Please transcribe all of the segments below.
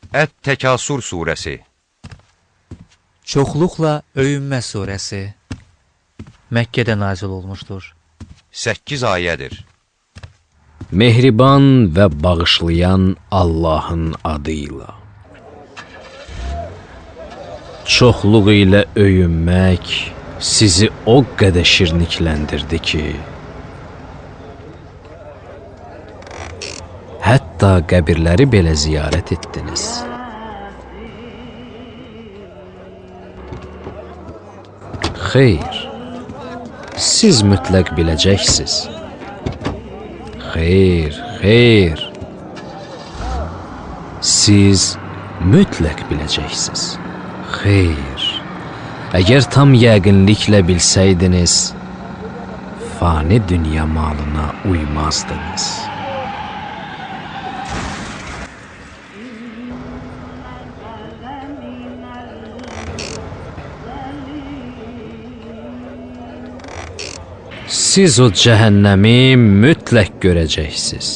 Ət-Təkasur surəsi. Çoxluqla öyünmə surəsi. Məkkədə nazil olmuşdur. 8 ayədir. Mehriban və bağışlayan Allahın adıyla. Çoxluq ilə öyünmək sizi o qədər şirnikləndirdi ki, hətta qəbirləri belə ziyarət etdiniz. Xeyr, siz mütləq biləcəksiniz. Xeyr, siz mütləq biləcəksiniz. Xeyr, əgər tam yəqinliklə bilsəydiniz, fani dünya malına uymazdınız. Siz o cəhənnəmi mütləq görəcəksiniz.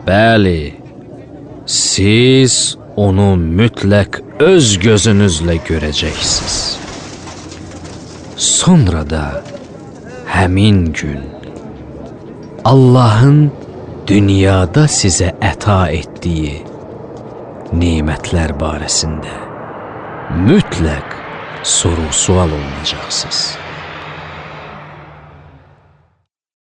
Bəli, siz onu mütləq öz gözünüzlə görəcəksiniz. Sonra da həmin gün Allahın dünyada sizə əta etdiyi nemətlər barəsində mütləq soru-sual olunacaqsınız.